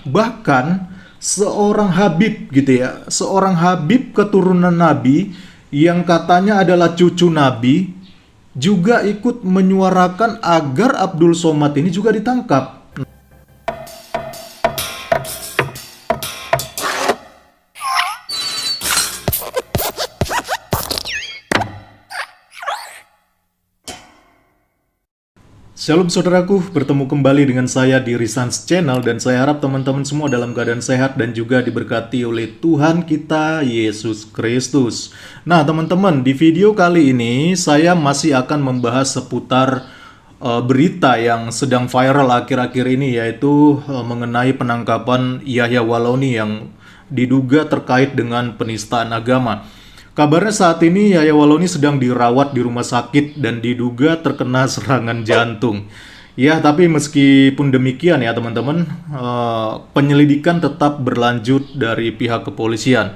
bahkan seorang Habib gitu ya, seorang Habib keturunan Nabi yang katanya adalah cucu Nabi juga ikut menyuarakan agar Abdul Somad ini juga ditangkap. Shalom saudaraku, bertemu kembali dengan saya di Risans Channel dan saya harap teman-teman semua dalam keadaan sehat dan juga diberkati oleh Tuhan kita Yesus Kristus. Nah teman-teman, di video kali ini saya masih akan membahas seputar berita yang sedang viral akhir-akhir ini, yaitu mengenai penangkapan Yahya Walauni yang diduga terkait dengan penistaan agama. Kabarnya saat ini Yahya Walauni sedang dirawat di rumah sakit dan diduga terkena serangan jantung. Ya, tapi meskipun demikian ya teman-teman, penyelidikan tetap berlanjut dari pihak kepolisian.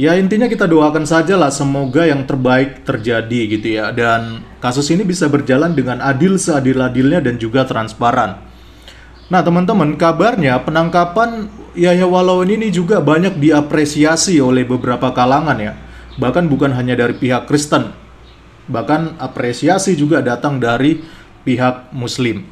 Ya intinya kita doakan sajalah semoga yang terbaik terjadi gitu ya. Dan kasus ini bisa berjalan dengan adil seadil-adilnya dan juga transparan. Nah teman-teman, kabarnya penangkapan Yahya Walauni ini juga banyak diapresiasi oleh beberapa kalangan ya. Bahkan bukan hanya dari pihak Kristen, bahkan apresiasi juga datang dari pihak Muslim.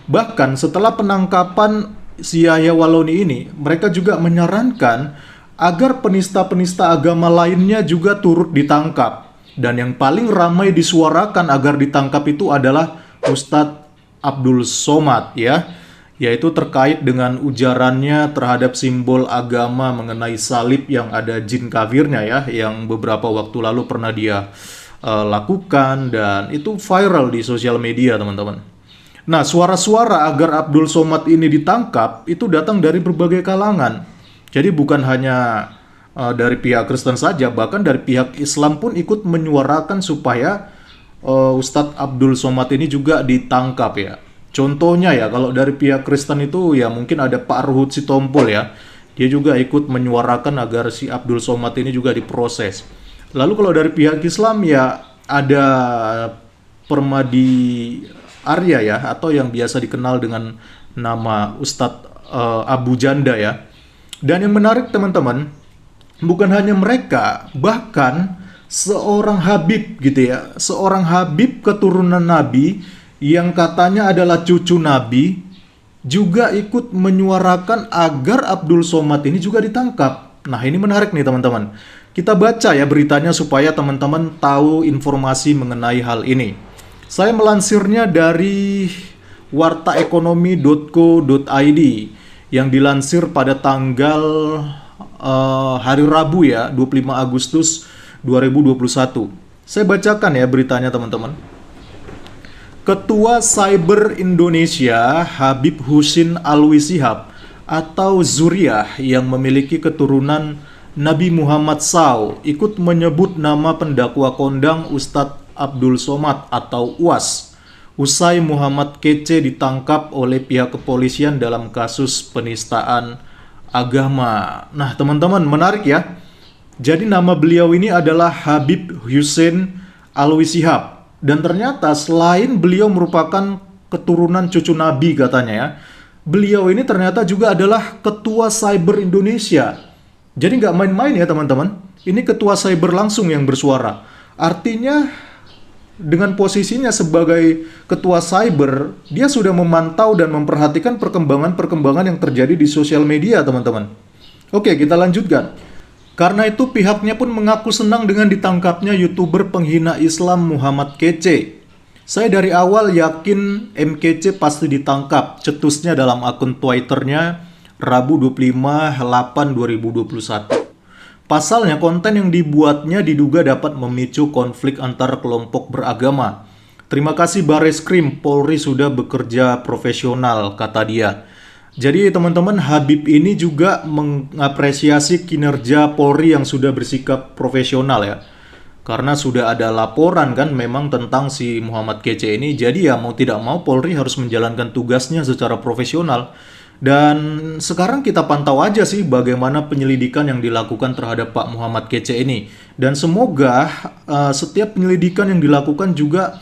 Bahkan setelah penangkapan si Yahya Walauni ini, mereka juga menyarankan agar penista-penista agama lainnya juga turut ditangkap. Dan yang paling ramai disuarakan agar ditangkap itu adalah Ustadz Abdul Somad ya, yaitu terkait dengan ujarannya terhadap simbol agama mengenai salib yang ada jin kafirnya ya, yang beberapa waktu lalu pernah dia lakukan dan itu viral di sosial media teman-teman. Nah suara-suara agar Abdul Somad ini ditangkap itu datang dari berbagai kalangan. Jadi bukan hanya dari pihak Kristen saja, bahkan dari pihak Islam pun ikut menyuarakan supaya Ustadz Abdul Somad ini juga ditangkap ya. Contohnya ya, kalau dari pihak Kristen itu ya mungkin ada Pak Ruhut Sitompul ya. Dia juga ikut menyuarakan agar si Abdul Somad ini juga diproses. Lalu kalau dari pihak Islam ya ada Permadi Arya ya, atau yang biasa dikenal dengan nama Ustadz Abu Janda ya. Dan yang menarik teman-teman, bukan hanya mereka, bahkan seorang Habib gitu ya, seorang Habib keturunan Nabi yang katanya adalah cucu Nabi juga ikut menyuarakan agar Abdul Somad ini juga ditangkap. Nah ini menarik nih teman-teman. Kita baca ya beritanya supaya teman-teman tahu informasi mengenai hal ini. Saya melansirnya dari wartaekonomi.co.id yang dilansir pada tanggal hari Rabu ya, 25 Agustus 2021. Saya bacakan ya beritanya teman-teman. Ketua Cyber Indonesia Habib Husin Alwi Shihab atau Zuriyah yang memiliki keturunan Nabi Muhammad SAW ikut menyebut nama pendakwa kondang Ustadz Abdul Somad atau UAS usai Muhammad Kece ditangkap oleh pihak kepolisian dalam kasus penistaan agama. Nah teman-teman menarik ya. Jadi nama beliau ini adalah Habib Husin Alwi Shihab. Dan ternyata selain beliau merupakan keturunan cucu Nabi katanya ya, beliau ini ternyata juga adalah Ketua Cyber Indonesia. Jadi nggak main-main ya teman-teman. Ini Ketua Cyber langsung yang bersuara. Artinya dengan posisinya sebagai Ketua Cyber, dia sudah memantau dan memperhatikan perkembangan-perkembangan yang terjadi di sosial media teman-teman. Oke, kita lanjutkan. Karena itu pihaknya pun mengaku senang dengan ditangkapnya YouTuber penghina Islam Muhammad Kece. Saya dari awal yakin MKC pasti ditangkap, cetusnya dalam akun Twitternya Rabu 25/8/2021. Pasalnya konten yang dibuatnya diduga dapat memicu konflik antar kelompok beragama. Terima kasih Bareskrim, Polri sudah bekerja profesional, kata dia. Jadi teman-teman, Habib ini juga mengapresiasi kinerja Polri yang sudah bersikap profesional ya. Karena sudah ada laporan kan memang tentang si Muhammad Kece ini. Jadi ya mau tidak mau Polri harus menjalankan tugasnya secara profesional. Dan sekarang kita pantau aja sih bagaimana penyelidikan yang dilakukan terhadap Pak Muhammad Kece ini. Dan semoga setiap penyelidikan yang dilakukan juga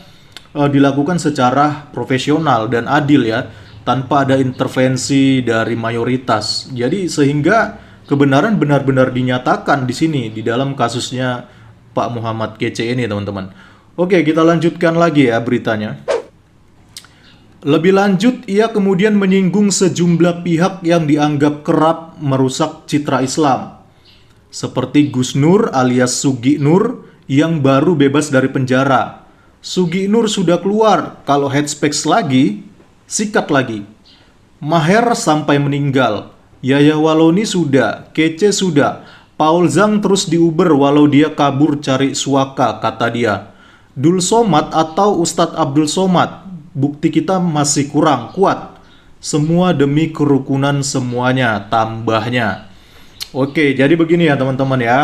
dilakukan secara profesional dan adil ya. tanpa ada intervensi dari mayoritas. Jadi sehingga kebenaran benar-benar dinyatakan di sini di dalam kasusnya Pak Muhammad Kece ini, teman-teman. Oke, kita lanjutkan lagi ya beritanya. Lebih lanjut, ia kemudian menyinggung sejumlah pihak yang dianggap kerap merusak citra Islam, seperti Gus Nur alias Sugi Nur yang baru bebas dari penjara. Sugi Nur sudah keluar, kalau headspace lagi, sikat lagi. Maher sampai meninggal. Yahya Waloni sudah, Kece sudah. Paul Zhang terus diuber walau dia kabur cari suaka, kata dia. Dul Somad atau Ustadz Abdul Somad, bukti kita masih kurang kuat. Semua demi kerukunan semuanya, tambahnya. Oke, jadi begini ya teman-teman ya.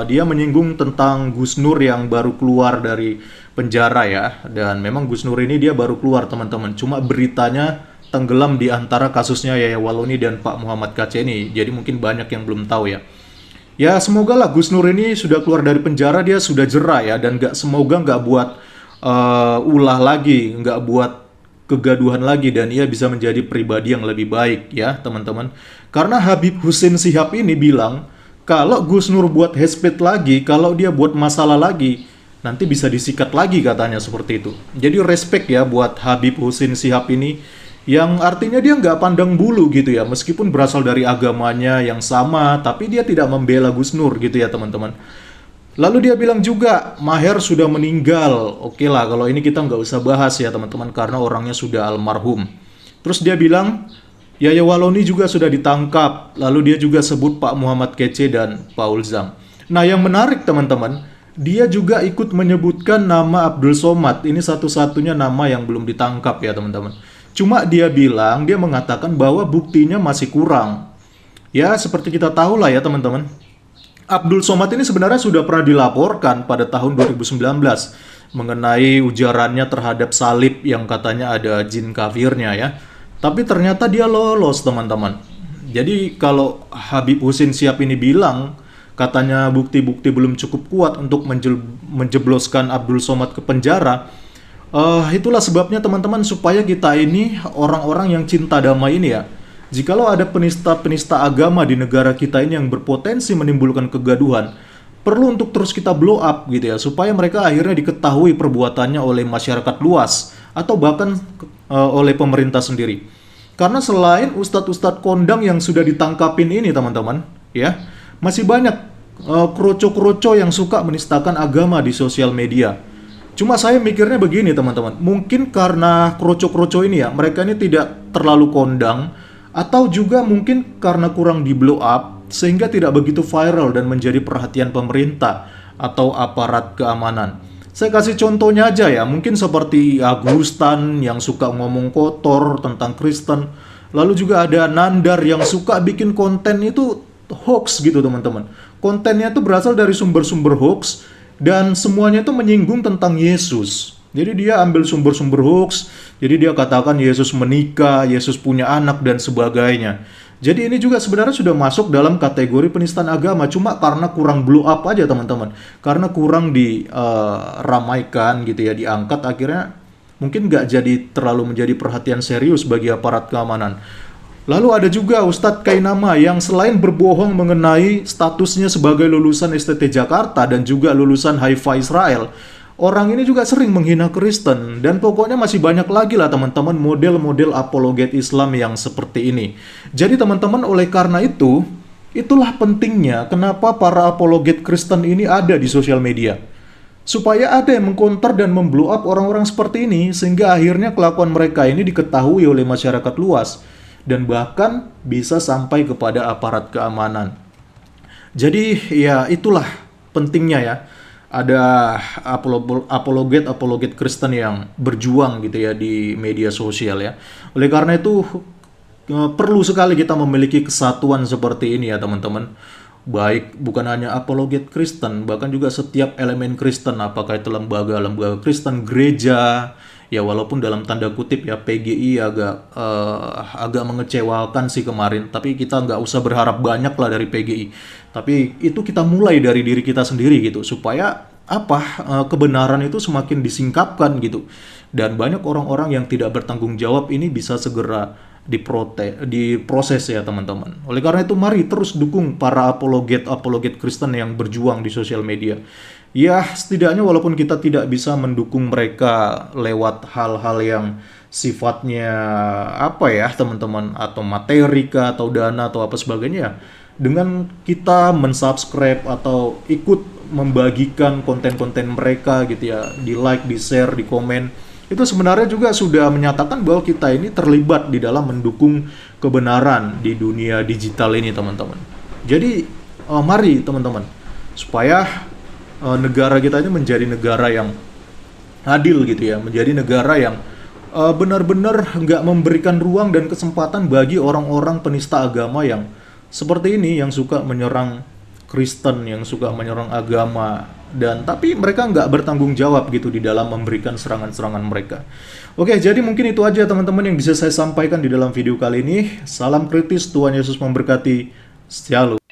Dia menyinggung tentang Gus Nur yang baru keluar dari penjara ya. Dan memang Gus Nur ini dia baru keluar teman-teman. Cuma beritanya tenggelam di antara kasusnya Yahya Waloni dan Pak Muhammad Kece ini. Jadi mungkin banyak yang belum tahu ya. Ya semoga lah Gus Nur ini sudah keluar dari penjara, dia sudah jera ya. Dan semoga nggak buat ulah lagi, nggak buat kegaduhan lagi, dan ia bisa menjadi pribadi yang lebih baik ya teman-teman. Karena Habib Hussein Shihab ini bilang kalau Gus Nur buat hesped lagi, kalau dia buat masalah lagi, nanti bisa disikat lagi katanya, seperti itu. Jadi respect ya buat Habib Hussein Shihab ini, yang artinya dia nggak pandang bulu gitu ya, meskipun berasal dari agamanya yang sama, tapi dia tidak membela Gus Nur gitu ya teman-teman. Lalu dia bilang juga, Maher sudah meninggal. Oke lah, kalau ini kita nggak usah bahas ya teman-teman, karena orangnya sudah almarhum. Terus dia bilang, Yahya Waloni juga sudah ditangkap. Lalu dia juga sebut Pak Muhammad Kece dan Paul Zhang. Nah yang menarik teman-teman, dia juga ikut menyebutkan nama Abdul Somad. Ini satu-satunya nama yang belum ditangkap ya teman-teman. Cuma dia bilang, dia mengatakan bahwa buktinya masih kurang. Ya seperti kita tahu lah ya teman-teman. Abdul Somad ini sebenarnya sudah pernah dilaporkan pada tahun 2019 mengenai ujarannya terhadap salib yang katanya ada jin kafirnya ya. Tapi ternyata dia lolos teman-teman. Jadi kalau Habib Hussein Shihab ini bilang katanya bukti-bukti belum cukup kuat untuk menjebloskan Abdul Somad ke penjara, itulah sebabnya teman-teman supaya kita ini orang-orang yang cinta damai ini ya, jikalau ada penista-penista agama di negara kita ini yang berpotensi menimbulkan kegaduhan, perlu untuk terus kita blow up gitu ya, supaya mereka akhirnya diketahui perbuatannya oleh masyarakat luas atau bahkan oleh pemerintah sendiri. Karena selain ustadz-ustadz kondang yang sudah ditangkapin ini teman-teman ya, masih banyak kroco-kroco yang suka menistakan agama di sosial media. Cuma saya mikirnya begini teman-teman, mungkin karena kroco-kroco ini ya, mereka ini tidak terlalu kondang, atau juga mungkin karena kurang di blow up sehingga tidak begitu viral dan menjadi perhatian pemerintah atau aparat keamanan. Saya kasih contohnya aja ya, mungkin seperti Agustan yang suka ngomong kotor tentang Kristen. Lalu juga ada Nandar yang suka bikin konten itu hoax gitu teman-teman. Kontennya itu berasal dari sumber-sumber hoax dan semuanya itu menyinggung tentang Yesus. Jadi dia ambil sumber-sumber hoax, jadi dia katakan Yesus menikah, Yesus punya anak, dan sebagainya. Jadi ini juga sebenarnya sudah masuk dalam kategori penistaan agama, cuma karena kurang blow up aja teman-teman. Karena kurang diramaikan gitu ya, diangkat, akhirnya mungkin nggak jadi terlalu menjadi perhatian serius bagi aparat keamanan. Lalu ada juga Ustadz Kainama yang selain berbohong mengenai statusnya sebagai lulusan STT Jakarta dan juga lulusan Haifa Israel, orang ini juga sering menghina Kristen, dan pokoknya masih banyak lagi lah teman-teman model-model apologet Islam yang seperti ini. Jadi teman-teman, oleh karena itu, itulah pentingnya kenapa para apologet Kristen ini ada di sosial media. Supaya ada yang mengcounter dan memblow up orang-orang seperti ini, sehingga akhirnya kelakuan mereka ini diketahui oleh masyarakat luas, dan bahkan bisa sampai kepada aparat keamanan. Jadi ya itulah pentingnya ya, ada apologet Kristen yang berjuang gitu ya di media sosial ya. Oleh karena itu perlu sekali kita memiliki kesatuan seperti ini ya teman-teman. Baik bukan hanya apologet Kristen, bahkan juga setiap elemen Kristen, apakah itu lembaga-lembaga Kristen, gereja, ya walaupun dalam tanda kutip ya PGI agak mengecewakan sih kemarin, tapi kita nggak usah berharap banyak lah dari PGI. Tapi itu kita mulai dari diri kita sendiri gitu, supaya kebenaran itu semakin disingkapkan gitu. Dan banyak orang-orang yang tidak bertanggung jawab ini bisa segera diproses ya teman-teman. Oleh karena itu mari terus dukung para apologet Kristen yang berjuang di sosial media. Ya, setidaknya walaupun kita tidak bisa mendukung mereka lewat hal-hal yang sifatnya teman-teman, atau materi kah, atau dana atau apa sebagainya, dengan kita mensubscribe atau ikut membagikan konten-konten mereka gitu ya, di like, di share, di komen, itu sebenarnya juga sudah menyatakan bahwa kita ini terlibat di dalam mendukung kebenaran di dunia digital ini teman-teman. Jadi mari teman-teman, supaya negara kita ini menjadi negara yang adil gitu ya, menjadi negara yang benar-benar nggak memberikan ruang dan kesempatan bagi orang-orang penista agama yang seperti ini, yang suka menyerang Kristen, yang suka menyerang agama, dan tapi mereka nggak bertanggung jawab gitu di dalam memberikan serangan-serangan mereka. Oke, jadi mungkin itu aja teman-teman yang bisa saya sampaikan di dalam video kali ini. Salam kritis, Tuhan Yesus memberkati. Shalom.